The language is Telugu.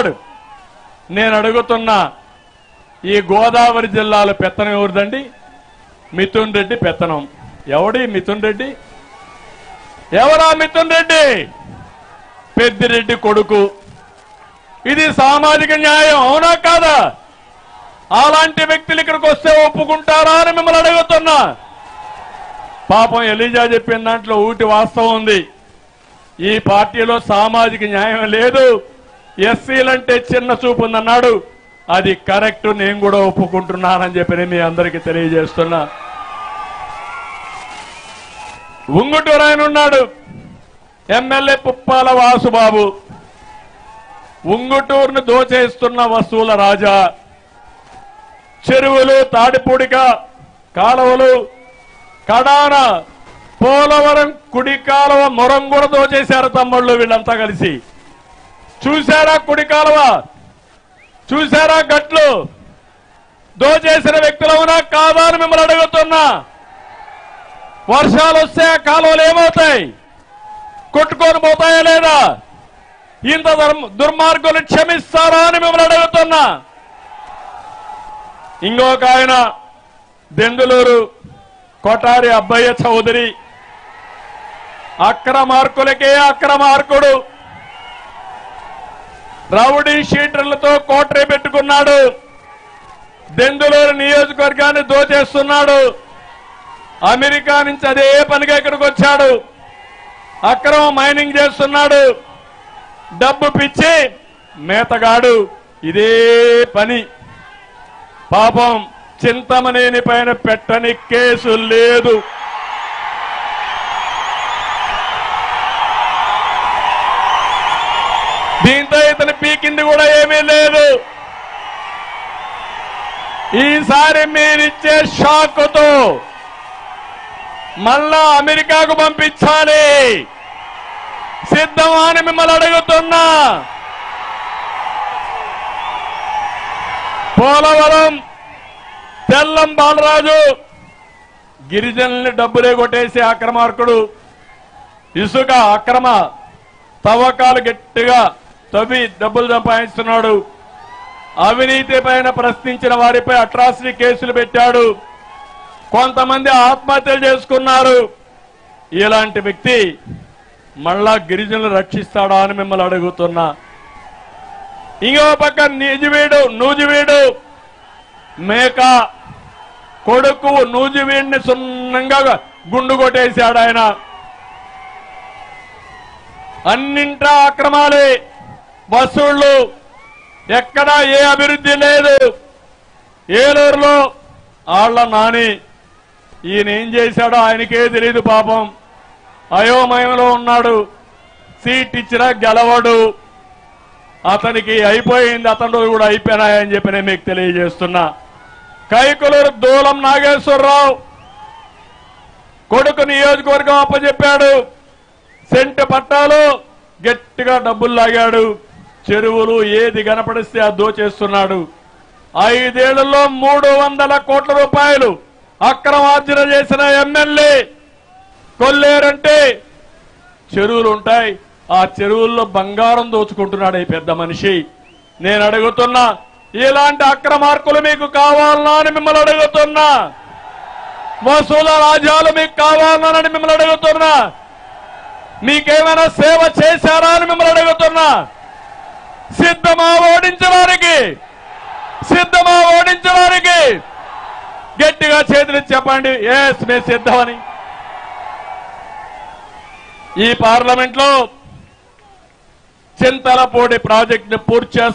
ఉన్నాడు. నేను అడుగుతున్నా, ఈ గోదావరి జిల్లాలో పెత్తనం ఎవరిదండి? మిథున్ రెడ్డి పెత్తనం. ఎవడి మిథున్ రెడ్డి? ఎవరా మిథున్ రెడ్డి? పెద్దిరెడ్డి కొడుకు. ఇది సామాజిక న్యాయం అవునా కాదా? అలాంటి వ్యక్తులు ఇక్కడికి వస్తే ఒప్పుకుంటారా అని మిమ్మల్ని అడుగుతున్నా. పాపం ఎలీజా చెప్పిన దాంట్లో ఊటి వాస్తవం ఉంది. ఈ పార్టీలో సామాజిక న్యాయం లేదు, ఎస్సీలంటే చిన్న చూపు ఉందన్నాడు. అది కరెక్ట్, నేను కూడా ఒప్పుకుంటున్నానని చెప్పి మీ అందరికీ తెలియజేస్తున్నా. ఉంగుటూరు ఆయన ఉన్నాడు, ఎమ్మెల్యే పుప్పాల వాసుబాబు. ఉంగుటూరును దోచేస్తున్న వస్తువుల రాజా. చెరువులు, తాడిపూడిక కాలువలు, కడాన పోలవరం కుడి కాలువ మొరం కూడా దోచేశారు తమ్ముళ్ళు వీళ్ళంతా కలిసి. చూశారా కుడి కాలువ? చూశారా గట్లు? దోచేసిన వ్యక్తులు అవునా కాదా అని మిమ్మల్ని అడుగుతున్నా. వర్షాలు వస్తే ఆ కాలువలు ఏమవుతాయి? కొట్టుకొని పోతాయా లేదా? ఇంత దుర్మార్గులు క్షమిస్తారా అని మిమ్మల్ని అడుగుతున్నా. ఇంకొక ఆయన దెందులూరు కొటారి అబ్బయ్య చౌదరి, అక్రమార్కులకే అక్రమార్కుడు. రౌడీ షీటర్లతో కోటరీ పెట్టుకున్నాడు. దెందులూరు నియోజకవర్గాన్ని దోచేస్తున్నాడు. అమెరికా నుంచి అదే పనిగా ఇక్కడికి వచ్చాడు. అక్రమ మైనింగ్ చేస్తున్నాడు. డబ్బు పిచ్చి మేతగాడు. ఇదే పని. పాపం చింతమనేని పైన పెట్టని కేసు లేదు. దీంతో ఇతను పీకింది కూడా ఏమీ లేదు. ఈసారి మీరిచ్చే షాకుతో మళ్ళా అమెరికాకు పంపించాలి. సిద్ధమా అని మిమ్మల్ని అడుగుతున్నా. పోలవరం తెల్లం బాలరాజు గిరిజనుల్ని డబ్బులే కొట్టేసి అక్రమార్కుడు. ఇసుక అక్రమ తవ్వకాలు గట్టిగా తవ్వి డబ్బులు సంపాదిస్తున్నాడు. అవినీతి పైన ప్రశ్నించిన వారిపై అట్రాసిటీ కేసులు పెట్టాడు. కొంతమంది ఆత్మహత్యలు చేసుకున్నారు. ఇలాంటి వ్యక్తి మళ్ళా గిరిజనులు రక్షిస్తాడా అని మిమ్మల్ని అడుగుతున్నా. ఇంకో పక్క నూజివీడు మేక కొడుకు నూజివీడిని సున్నంగా గుండు కొట్టేశాడు ఆయన. అన్నింటా అక్రమాలే, వసూళ్లు, ఎక్కడా ఏ అభివృద్ధి లేదు. ఏలూరులో ఆళ్ల నాని ఈయన ఏం చేశాడో ఆయనకే తెలియదు. పాపం అయోమయంలో ఉన్నాడు. సీట్ ఇచ్చినా గెలవడు. అతనికి అయిపోయింది, అతను కూడా అయిపోయినాయని చెప్పి నేను మీకు తెలియజేస్తున్నా. కైకులూరు దూలం నాగేశ్వరరావు కొడుకు నియోజకవర్గం అప్పచెప్పాడు. సెంటు పట్టాలు గట్టిగా డబ్బులు లాగాడు. చెరువులు ఏది కనపడిస్తే అది దోచేస్తున్నాడు. 5 ఏళ్లలో 300 కోట్ల రూపాయలు అక్రమార్జన చేసిన ఎమ్మెల్యే. కొల్లేరంటే చెరువులు ఉంటాయి, ఆ చెరువుల్లో బంగారం దోచుకుంటున్నాడు ఈ పెద్ద మనిషి. నేను అడుగుతున్నా, ఇలాంటి అక్రమార్కులు మీకు కావాలనా అని మిమ్మల్ని అడుగుతున్నా. వసూల రాజ్యాలు మీకు కావాలనని మిమ్మల్ని అడుగుతున్నా. మీకేమైనా సేవ చేశారా అని మిమ్మల్ని అడుగుతున్నా. సిద్ధమా ఓడించడానికి? సిద్ధమా ఓడించడానికి? గట్టిగా చేతులు చెప్పండి, ఎస్ మేము సిద్ధమని. ఈ పార్లమెంట్లో చింతలపూడి ప్రాజెక్టును పూర్తి